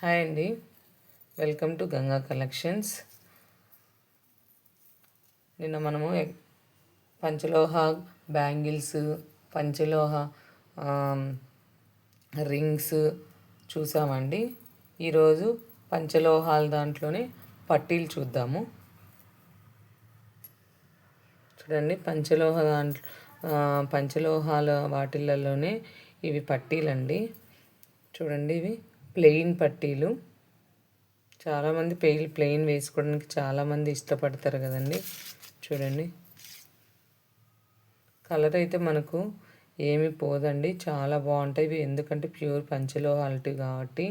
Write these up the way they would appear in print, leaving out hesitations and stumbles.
Hi అండి, welcome to Ganga collections. నిన్న మనము పంచలోహ బ్యాంగిల్స్, పంచలోహ రింగ్స్ చూసామండి. ఈరోజు పంచలోహాల దాంట్లోనే పట్టీలు చూద్దాము. చూడండి, పంచలోహాల వాటిలలోనే ఇవి పట్టీలండి. చూడండి, ఇవి ప్లెయిన్ పట్టీలు. చాలామంది ప్లెయిన్ వేసుకోవడానికి చాలామంది ఇష్టపడతారు కదండి. చూడండి, కలర్ అయితే మనకు ఏమి పోదండి, చాలా బాగుంటాయి. ఎందుకంటే ప్యూర్ పంచలోహాలిటీ కాబట్టి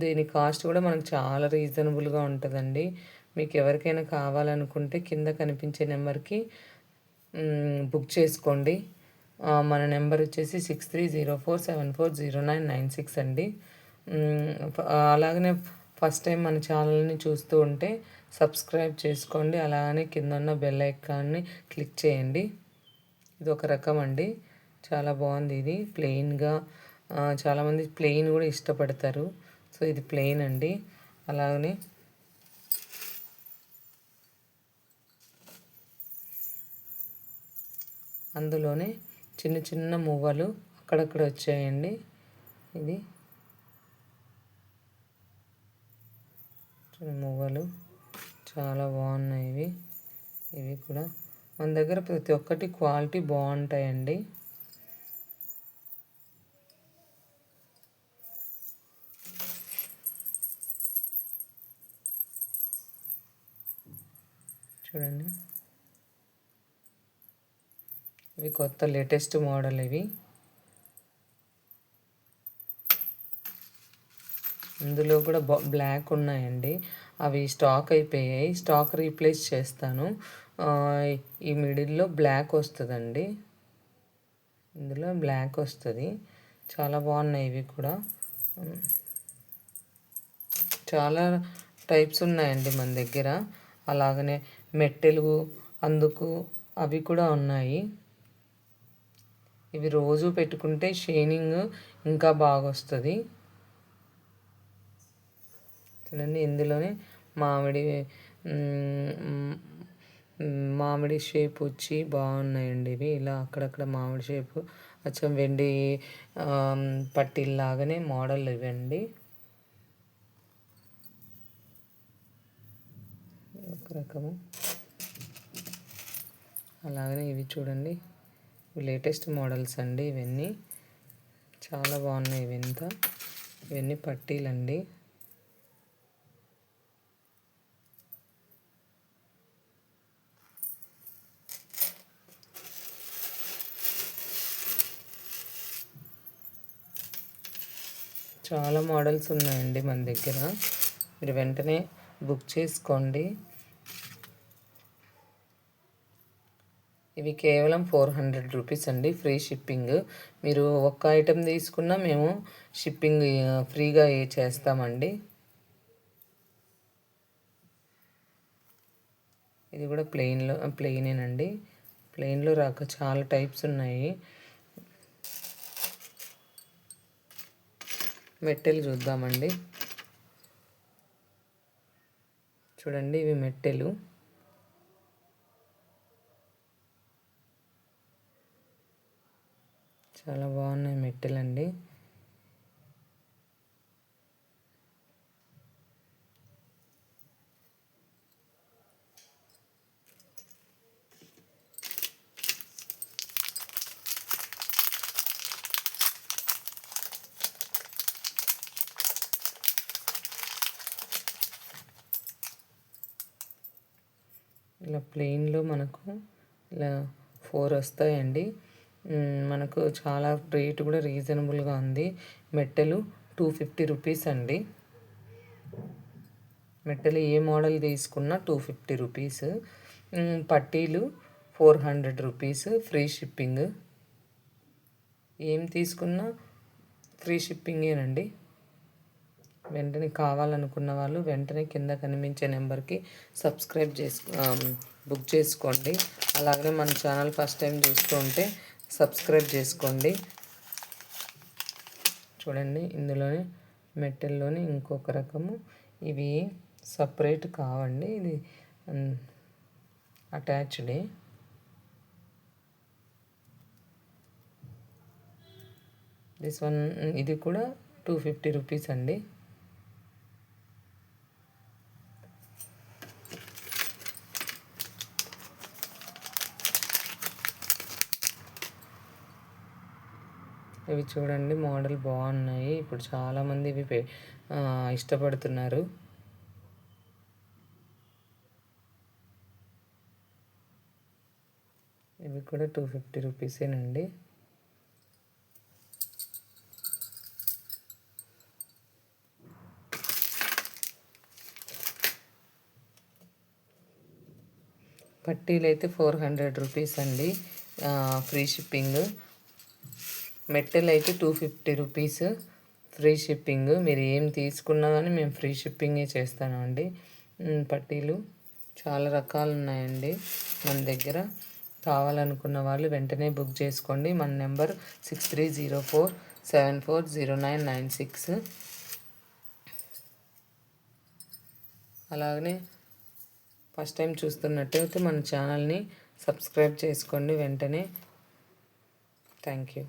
దీని కాస్ట్ కూడా మనకు చాలా రీజనబుల్గా ఉంటుందండి. మీకు ఎవరికైనా కావాలనుకుంటే కింద కనిపించే నెంబర్కి బుక్ చేసుకోండి. మన నెంబర్ వచ్చేసి 6304740996 అండి. అలాగనే ఫస్ట్ టైం మన ఛానల్ని చూస్తూ ఉంటే సబ్స్క్రైబ్ చేసుకోండి. అలానే కింద ఉన్న బెల్ ఐకాన్ని క్లిక్ చేయండి. ఇది ఒక రకం అండి, చాలా బాగుంది. ఇది ప్లెయిన్గా చాలామంది ప్లెయిన్ కూడా ఇష్టపడతారు. సో ఇది ప్లెయిన్ అండి. అలాగనే అందులోనే చిన్న చిన్న మువ్వలు అక్కడక్కడ వచ్చాయండి. ఇది మువ్వలు చాలా బాగున్నాయి. ఇవి కూడా మన దగ్గర ప్రతి ఒక్కటి క్వాలిటీ బాగుంటాయండి. చూడండి, ఇవి కొత్త లేటెస్ట్ మోడల్. ఇవి ఇందులో కూడా బ్లాక్ ఉన్నాయండి, అవి స్టాక్ అయిపోయాయి. స్టాక్ రీప్లేస్ చేస్తాను. ఈ మిడిల్లో బ్లాక్ వస్తుందండి, ఇందులో బ్లాక్ వస్తుంది. చాలా బాగున్నాయి ఇవి కూడా. చాలా టైప్స్ ఉన్నాయండి మన దగ్గర. అలాగనే మెట్టెలు అందుకు అవి కూడా ఉన్నాయి. ఇవి రోజు పెట్టుకుంటే షైనింగ్ ఇంకా బాగా వస్తుంది. చూడండి, ఇందులోనే మామిడి షేప్ వచ్చి బాగున్నాయండి. ఇవి ఇలా అక్కడక్కడ మామిడి షేపు అచ్చం వెండి పట్టీల్లాగానే మోడల్ ఇవండి. ఒక రకము. అలాగనే ఇవి చూడండి, లేటెస్ట్ మోడల్స్ అండి. ఇవన్నీ చాలా బాగున్నాయి. ఇవన్నీ పట్టీలండి. చాలా మోడల్స్ ఉన్నాయండి మన దగ్గర, మీరు వెంటనే బుక్ చేసుకోండి. ఇవి కేవలం 400 రూపీస్ అండి, ఫ్రీ షిప్పింగ్. మీరు ఒక్క ఐటెం తీసుకున్నా మేము షిప్పింగ్ ఫ్రీగా చేస్తామండి. ఇది కూడా ప్లెయినేనండి. ప్లెయిన్లో చాలా టైప్స్ ఉన్నాయి. మెట్టెలు చూద్దామండి. చూడండి, ఇవి మెట్టెలు. చాలా బాగున్నాయి మెట్టెలండి. ఇలా ప్లెయిన్లో మనకు ఇలా 4 వస్తాయండి. మనకు చాలా రేటు కూడా రీజనబుల్గా ఉంది. మెట్టెలు 250 రూపీస్ అండి. మెట్టెలు ఏ మోడల్ తీసుకున్నా 250 రూపీస్. పట్టీలు 400 రూపీస్, ఫ్రీ షిప్పింగ్. ఏం తీసుకున్నా ఫ్రీ షిప్పింగేనండి. వెంటనే కావాలనుకున్న వాళ్ళు వెంటనే కింద కనిపించే నెంబర్కి బుక్ చేసుకోండి. అలాగే మన ఛానల్ ఫస్ట్ టైం చూస్తూ ఉంటే సబ్స్క్రైబ్ చేసుకోండి. చూడండి, ఇందులోనే మెట్టెల్లోని ఇంకొక రకము. ఇవి సపరేట్ కావండి, ఇది అటాచ్డే. దిస్ వన్, ఇది కూడా 250 రూపీస్ అండి. ఇవి చూడండి, మోడల్ బాగున్నాయి. ఇప్పుడు చాలామంది ఇవి ఇష్టపడుతున్నారు. ఇవి కూడా 250 రూపీసేనండి. పట్టీలు అయితే 400 రూపీస్ అండి, ఫ్రీ షిప్పింగ్. మెట్టెలు అయితే 250 రూపీస్, ఫ్రీ షిప్పింగ్. మీరు ఏం తీసుకున్నా కానీ మేము ఫ్రీ షిప్పింగే చేస్తామండి. పట్టీలు చాలా రకాలు ఉన్నాయండి మన దగ్గర. కావాలనుకున్న వాళ్ళు వెంటనే బుక్ చేసుకోండి. మన నెంబర్ 6304740996. అలాగనే ఫస్ట్ టైం చూస్తున్నట్టయితే మన ఛానల్ని సబ్స్క్రైబ్ చేసుకోండి వెంటనే. Thank you.